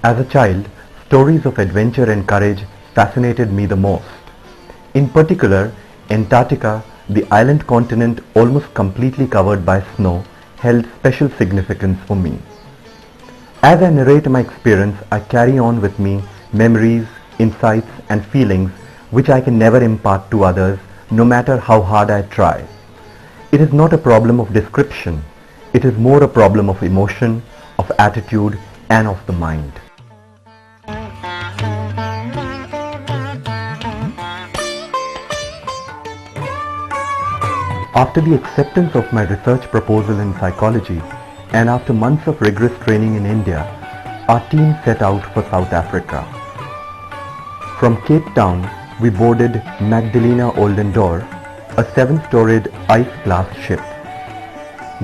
As a child, stories of adventure and courage fascinated me the most. In particular, Antarctica, the island continent almost completely covered by snow, held special significance for me. As I narrate my experience, I carry on with me memories, insights and feelings which I can never impart to others, no matter how hard I try. It is not a problem of description. It is more a problem of emotion, of attitude and of the mind. After the acceptance of my research proposal in psychology and after months of rigorous training in India, our team set out for South Africa. From Cape Town, we boarded Magdalena Oldendorff, a 7-storied ice-class ship.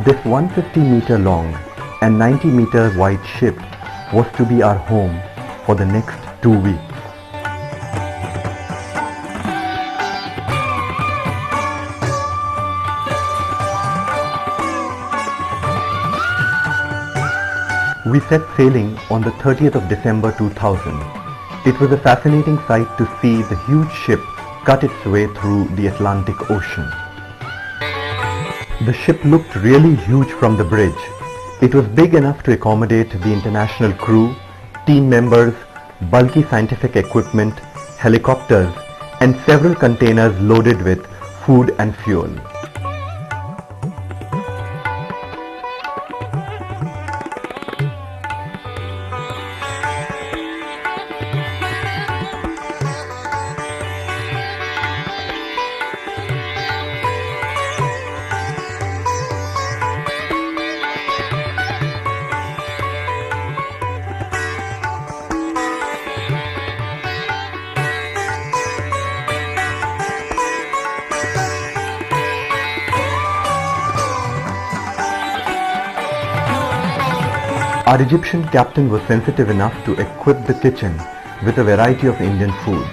This 150-meter long and 90-meter wide ship was to be our home for the next 2 weeks. We set sailing on the 30th of December 2000. It was a fascinating sight to see the huge ship cut its way through the Atlantic Ocean. The ship looked really huge from the bridge. It was big enough to accommodate the international crew, team members, bulky scientific equipment, helicopters, and several containers loaded with food and fuel. Our Egyptian captain was sensitive enough to equip the kitchen with a variety of Indian foods.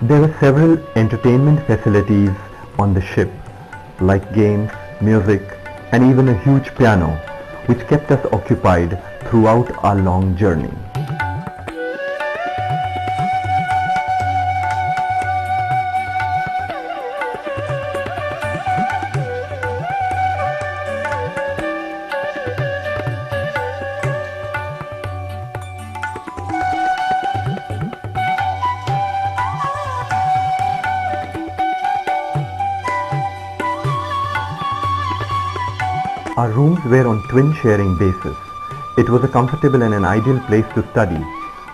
There were several entertainment facilities on the ship, like games, music, and even a huge piano, which kept us occupied throughout our long journey. Our rooms were on twin sharing basis. It was a comfortable and an ideal place to study,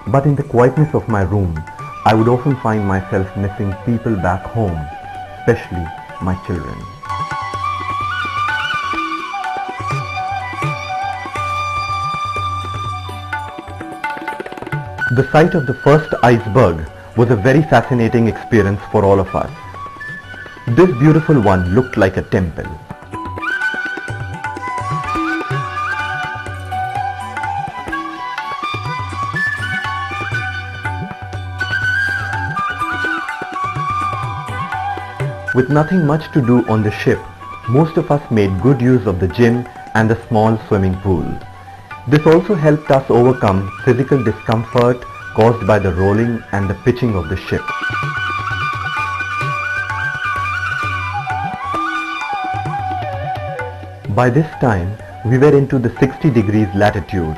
but in the quietness of my room, I would often find myself missing people back home, especially my children. The sight of the first iceberg was a very fascinating experience for all of us. This beautiful one looked like a temple. With nothing much to do on the ship, most of us made good use of the gym and the small swimming pool. This also helped us overcome physical discomfort caused by the rolling and the pitching of the ship. By this time, we were into the 60 degrees latitude.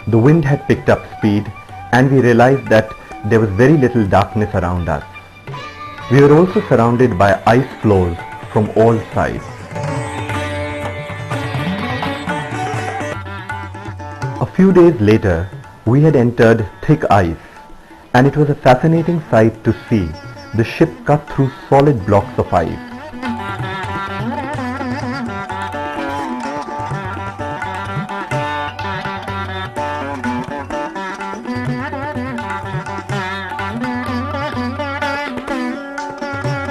The wind had picked up speed and we realized that there was very little darkness around us. We were also surrounded by ice floes from all sides. A few days later, we had entered thick ice, and it was a fascinating sight to see the ship cut through solid blocks of ice.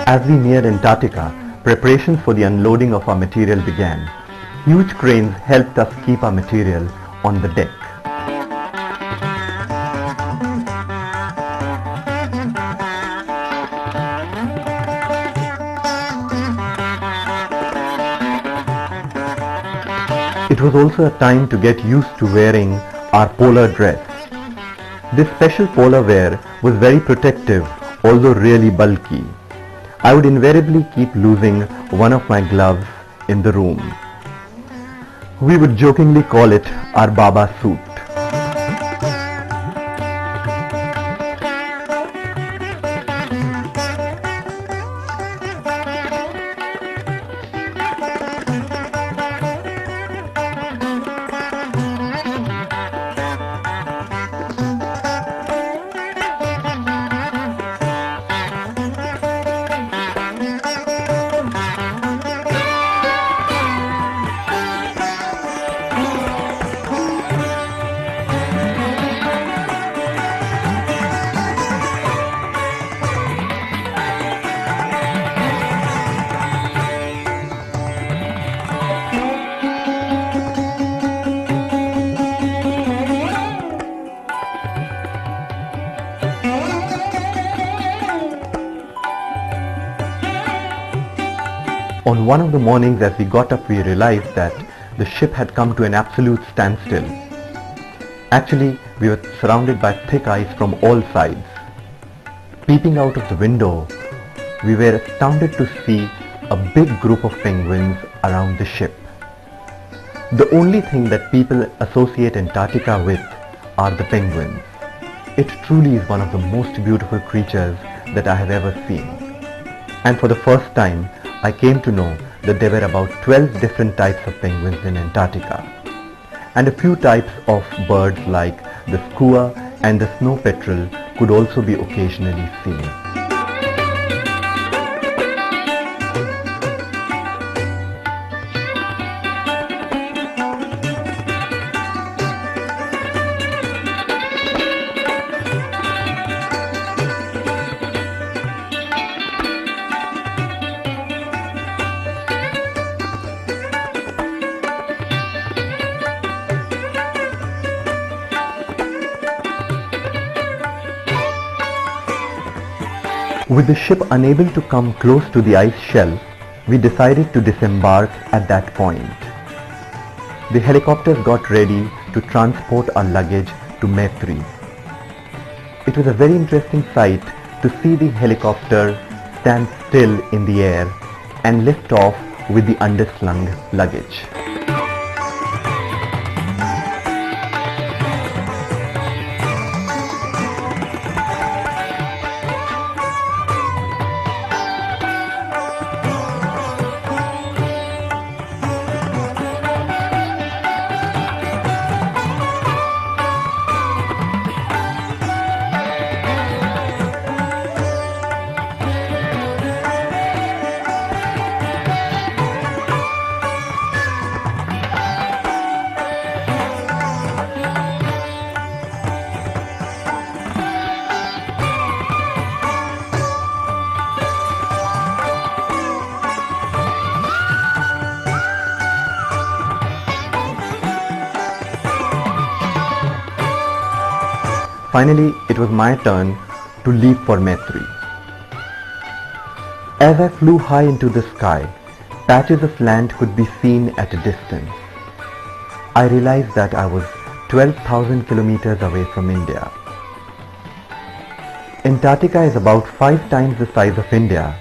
As we neared Antarctica, preparations for the unloading of our material began. Huge cranes helped us keep our material on the deck. was also a time to get used to wearing our polar dress. This special polar wear was very protective, although really bulky. I would invariably keep losing one of my gloves in the room. We would jokingly call it our Baba suit. On one of the mornings as we got up, we realized that the ship had come to an absolute standstill. Actually, we were surrounded by thick ice from all sides. Peeping out of the window, we were astounded to see a big group of penguins around the ship. The only thing that people associate Antarctica with are the penguins. It truly is one of the most beautiful creatures that I have ever seen. And for the first time, I came to know that there were about 12 different types of penguins in Antarctica, and a few types of birds like the skua and the snow petrel could also be occasionally seen. With the ship unable to come close to the ice shelf, we decided to disembark at that point. The helicopters got ready to transport our luggage to Maitri. It was a very interesting sight to see the helicopter stand still in the air and lift off with the underslung luggage. Finally, it was my turn to leave for Maitri. As I flew high into the sky, patches of land could be seen at a distance. I realized that I was 12,000 kilometers away from India. Antarctica is about 5 times the size of India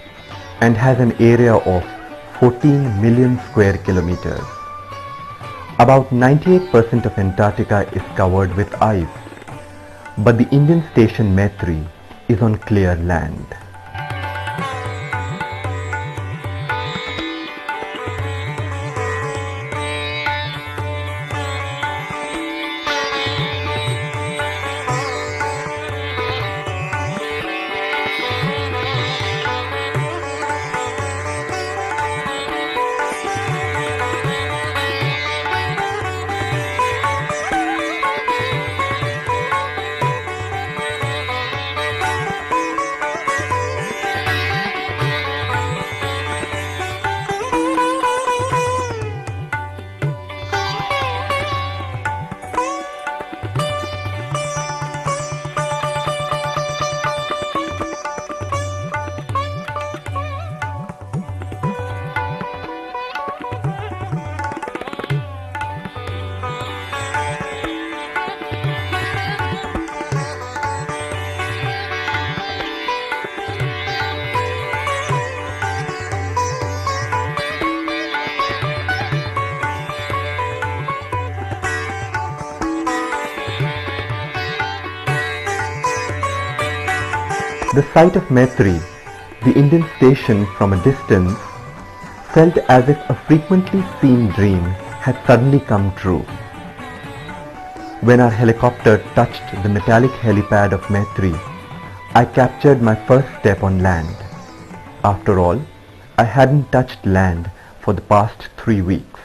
and has an area of 14 million square kilometers. About 98% of Antarctica is covered with ice, but the Indian station Maitri is on clear land. The sight of Maitri, the Indian station from a distance, felt as if a frequently seen dream had suddenly come true. When our helicopter touched the metallic helipad of Maitri, I captured my first step on land. After all, I hadn't touched land for the past 3 weeks.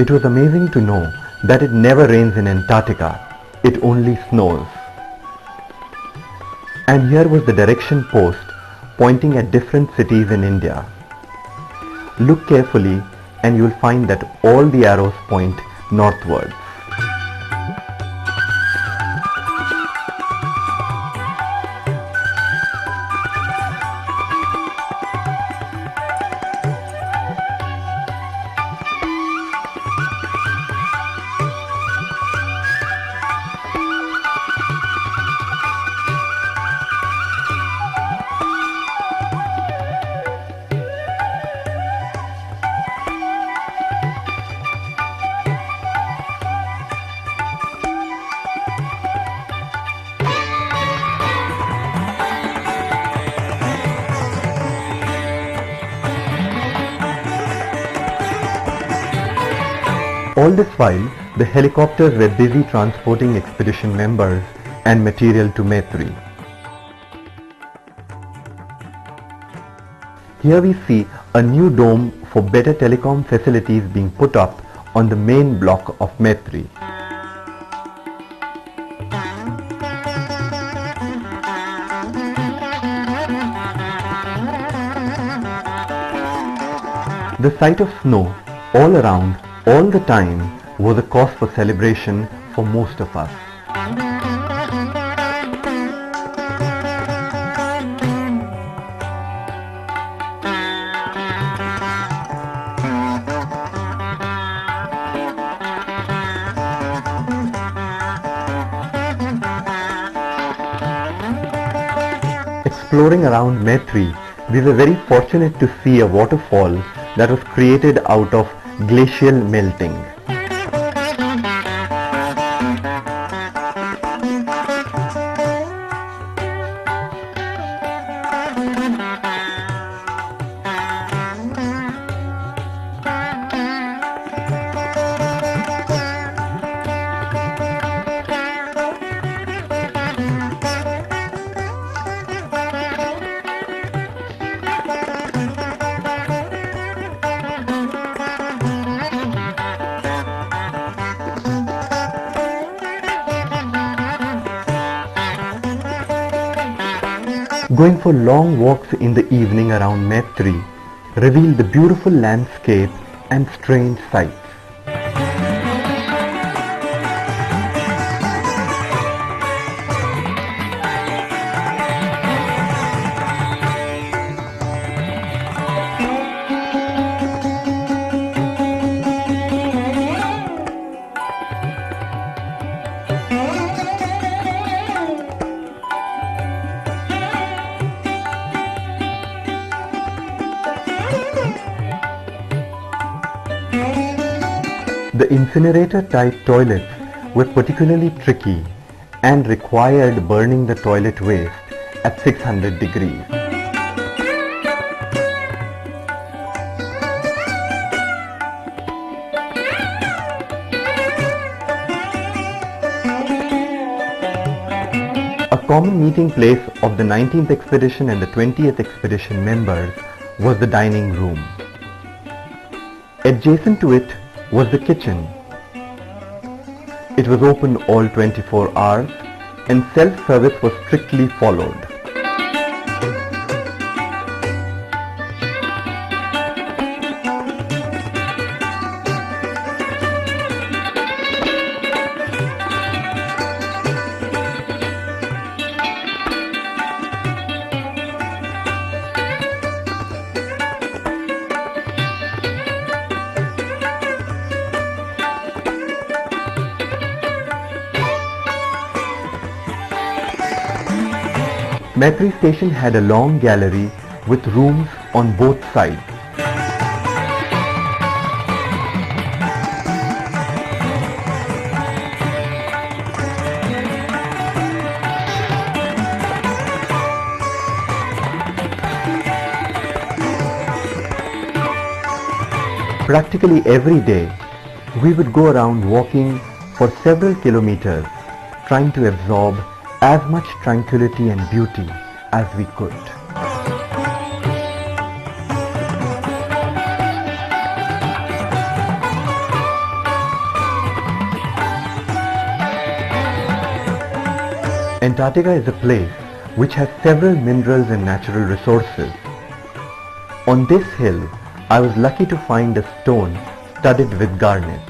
It was amazing to know that it never rains in Antarctica, it only snows. And here was the direction post pointing at different cities in India. Look carefully and you will find that all the arrows point northwards. All this while, the helicopters were busy transporting expedition members and material to Maitri. Here we see a new dome for better telecom facilities being put up on the main block of Maitri. The sight of snow all around all the time was a cause for celebration for most of us. Exploring around Maitri, we were very fortunate to see a waterfall that was created out of glacial melting. Going for long walks in the evening around Maitri revealed the beautiful landscape and strange sights. The incinerator-type toilets were particularly tricky and required burning the toilet waste at 600 degrees. A common meeting place of the 19th expedition and the 20th expedition members was the dining room. Adjacent to it was the kitchen. It was open all 24 hours and self-service was strictly followed. Maitri station had a long gallery with rooms on both sides. Practically every day, we would go around walking for several kilometers, trying to absorb as much tranquility and beauty as we could. Antarctica is a place which has several minerals and natural resources. On this hill, I was lucky to find a stone studded with garnets.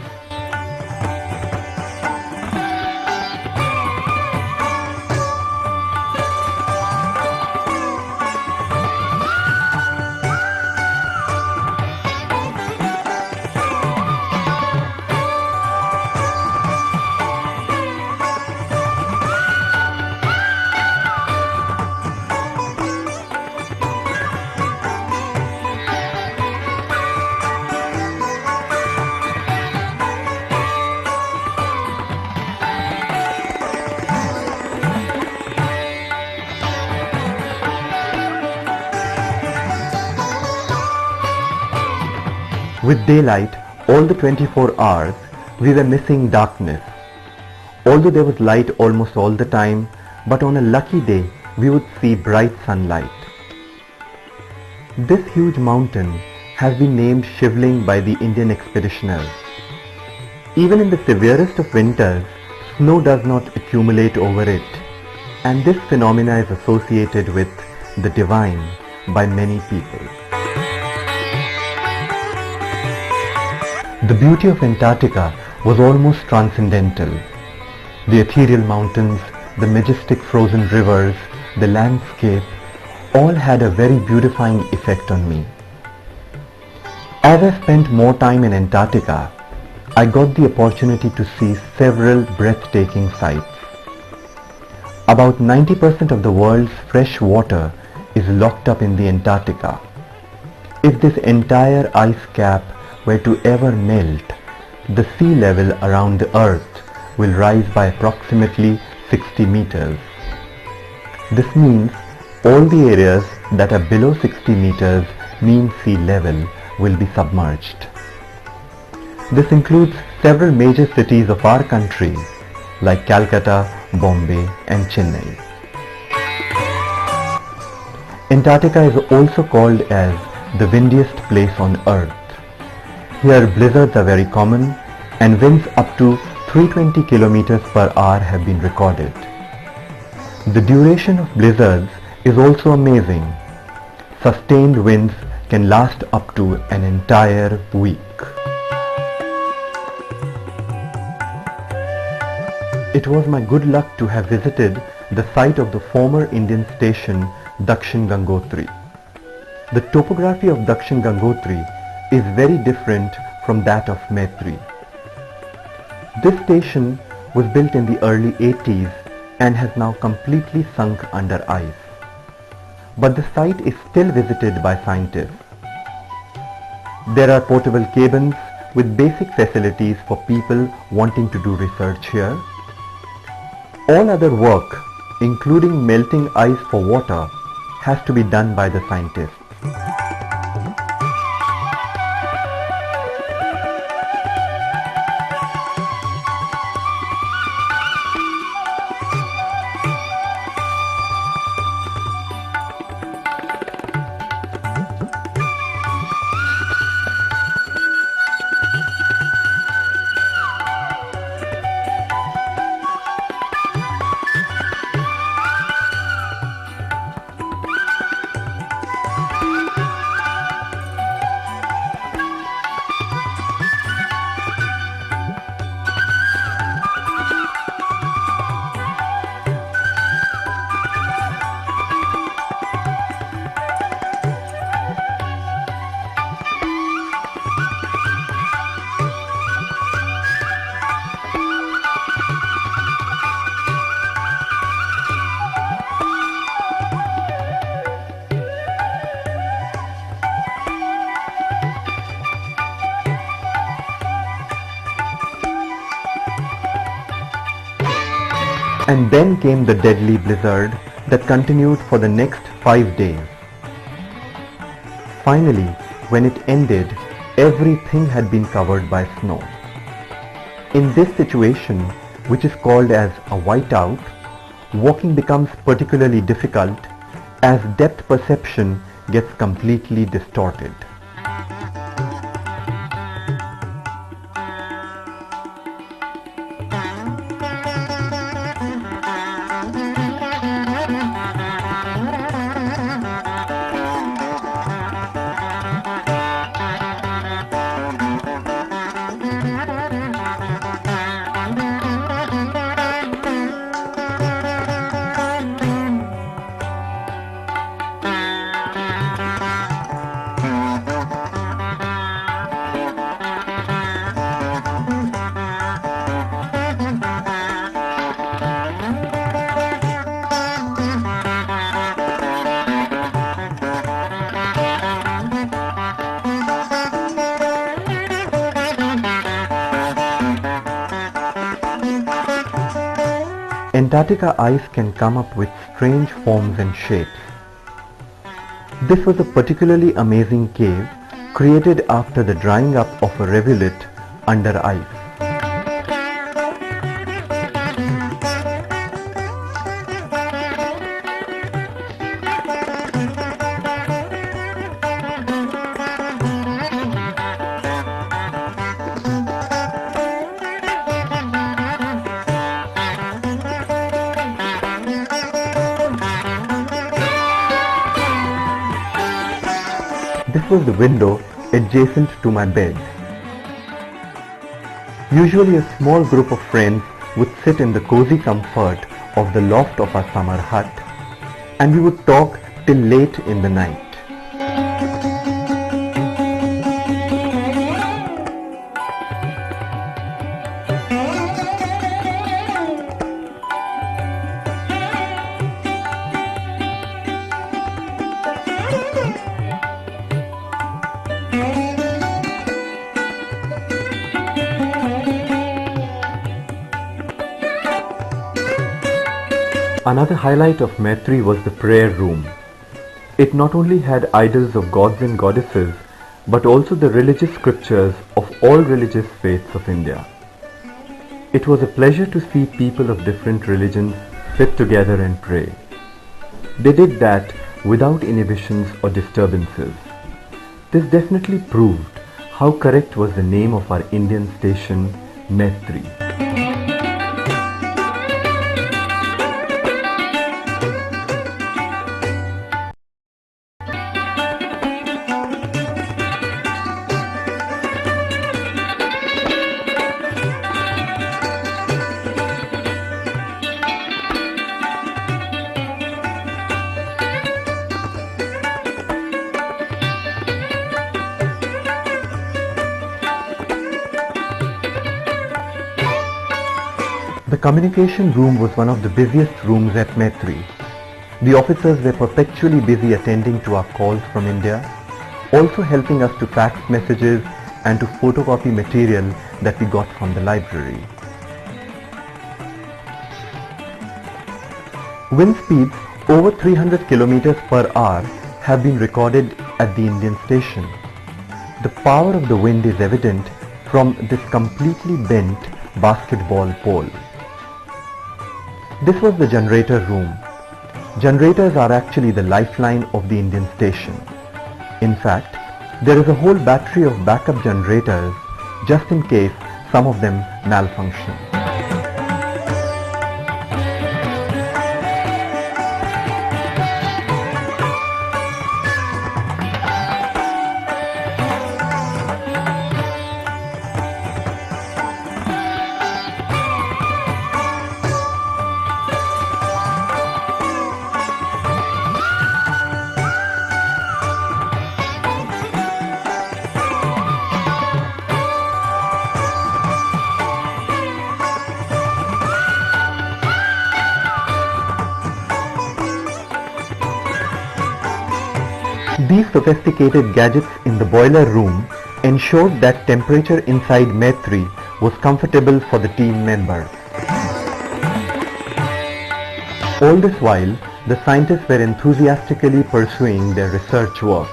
With daylight all the 24 hours, we were missing darkness. Although there was light almost all the time, but on a lucky day we would see bright sunlight. This huge mountain has been named Shivling by the Indian expeditioners. Even in the severest of winters, snow does not accumulate over it, and this phenomena is associated with the divine by many people. The beauty of Antarctica was almost transcendental. The ethereal mountains, the majestic frozen rivers, the landscape, all had a very beautifying effect on me. As I spent more time in Antarctica, I got the opportunity to see several breathtaking sights. About 90% of the world's fresh water is locked up in the Antarctica. If this entire ice cap were to ever melt, the sea level around the earth will rise by approximately 60 meters. This means all the areas that are below 60 meters mean sea level will be submerged. This includes several major cities of our country like Calcutta, Bombay and Chennai. Antarctica is also called as the windiest place on earth. Here blizzards are very common and winds up to 320 kilometers per hour have been recorded. The duration of blizzards is also amazing. Sustained winds can last up to an entire week. It was my good luck to have visited the site of the former Indian station Dakshin Gangotri. The topography of Dakshin Gangotri is very different from that of Maitri. This station was built in the early 80s and has now completely sunk under ice. But the site is still visited by scientists. There are portable cabins with basic facilities for people wanting to do research here. All other work, including melting ice for water, has to be done by the scientists. And then came the deadly blizzard that continued for the next 5 days. Finally, when it ended, everything had been covered by snow. In this situation, which is called as a whiteout, walking becomes particularly difficult as depth perception gets completely distorted. Antarctica ice can come up with strange forms and shapes. This was a particularly amazing cave created after the drying up of a rivulet under ice. This was the window adjacent to my bed. Usually a small group of friends would sit in the cozy comfort of the loft of our summer hut, and we would talk till late in the night. Another highlight of Maitri was the prayer room. It not only had idols of gods and goddesses, but also the religious scriptures of all religious faiths of India. It was a pleasure to see people of different religions sit together and pray. They did that without inhibitions or disturbances. This definitely proved how correct was the name of our Indian station, Maitri. The communication room was one of the busiest rooms at Maitri. The officers were perpetually busy attending to our calls from India, also helping us to fax messages and to photocopy material that we got from the library. Wind speeds over 300 km per hour have been recorded at the Indian station. The power of the wind is evident from this completely bent basketball pole. This was the generator room. Generators are actually the lifeline of the Indian station. In fact, there is a whole battery of backup generators just in case some of them malfunction. These sophisticated gadgets in the boiler room ensured that temperature inside Maitri was comfortable for the team members. All this while, the scientists were enthusiastically pursuing their research work.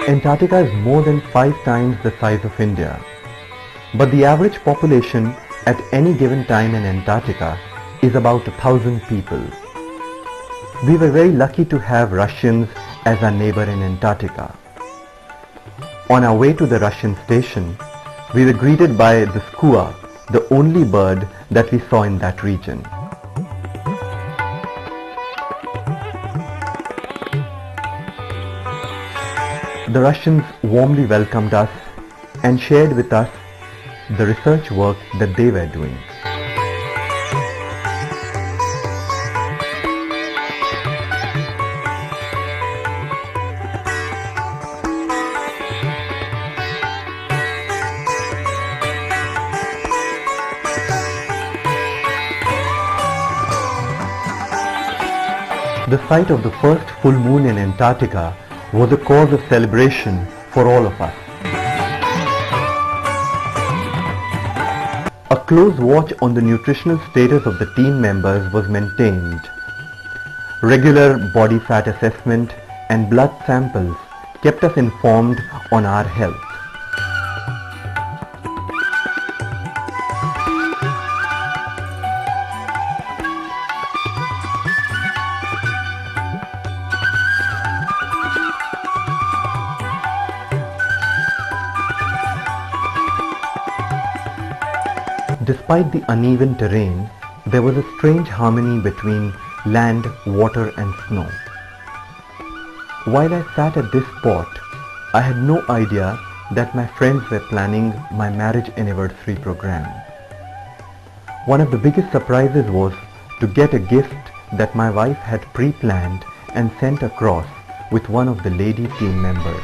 Antarctica is more than 5 times the size of India, but the average population at any given time in Antarctica is about 1,000 people. We were very lucky to have Russians as our neighbor in Antarctica. On our way to the Russian station, we were greeted by the skua, the only bird that we saw in that region. The Russians warmly welcomed us and shared with us the research work that they were doing. The sight of the first full moon in Antarctica was a cause of celebration for all of us. A close watch on the nutritional status of the team members was maintained. Regular body fat assessment and blood samples kept us informed on our health. Despite the uneven terrain, there was a strange harmony between land, water and snow. While I sat at this spot, I had no idea that my friends were planning my marriage anniversary program. One of the biggest surprises was to get a gift that my wife had pre-planned and sent across with one of the lady team members.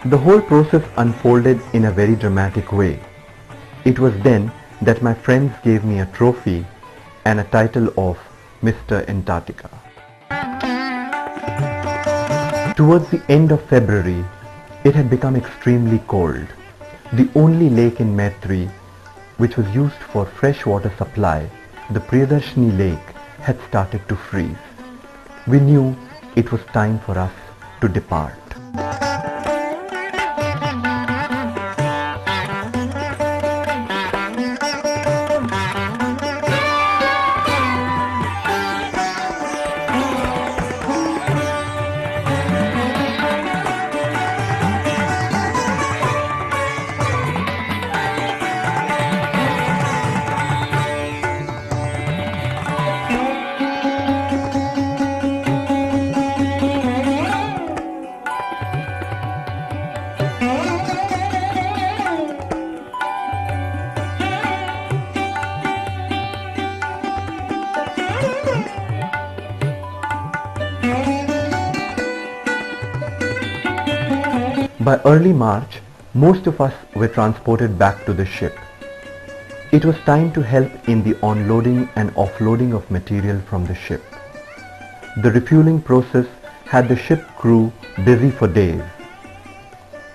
The whole process unfolded in a very dramatic way. It was then that my friends gave me a trophy and a title of Mr. Antarctica. Towards the end of February, it had become extremely cold. The only lake in Maitri, which was used for fresh water supply, the Priyadarshini lake, had started to freeze. We knew it was time for us to depart. By early March, most of us were transported back to the ship. It was time to help in the onloading and offloading of material from the ship. The refueling process had the ship crew busy for days.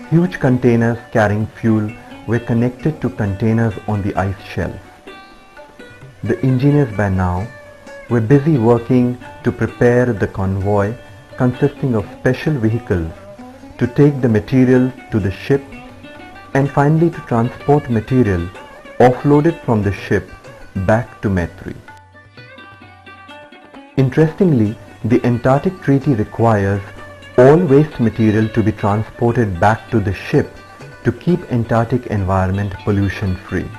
Huge containers carrying fuel were connected to containers on the ice shelf. The engineers by now were busy working to prepare the convoy consisting of special vehicles to take the material to the ship and finally to transport material offloaded from the ship back to Maitri. Interestingly, the Antarctic Treaty requires all waste material to be transported back to the ship to keep Antarctic environment pollution free.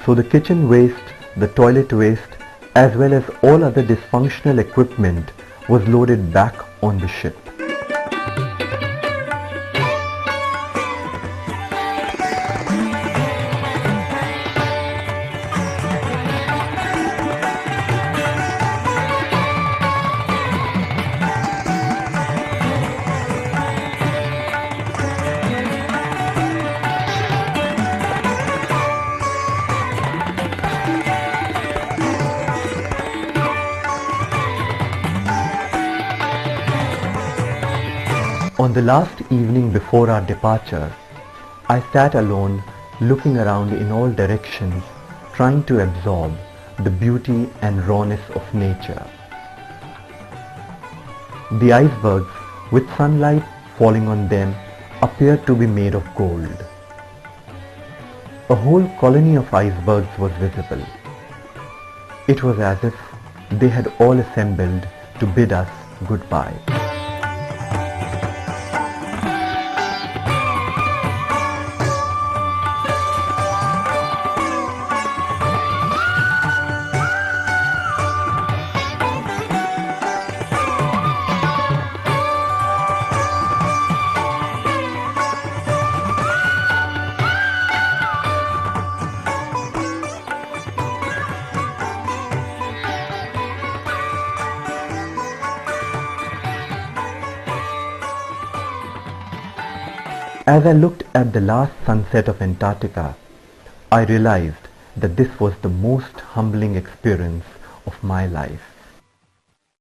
So the kitchen waste, the toilet waste, as well as all other dysfunctional equipment was loaded back on the ship. On the last evening before our departure, I sat alone looking around in all directions, trying to absorb the beauty and rawness of nature. The icebergs, with sunlight falling on them, appeared to be made of gold. A whole colony of icebergs was visible. It was as if they had all assembled to bid us goodbye. As I looked at the last sunset of Antarctica, I realized that this was the most humbling experience of my life.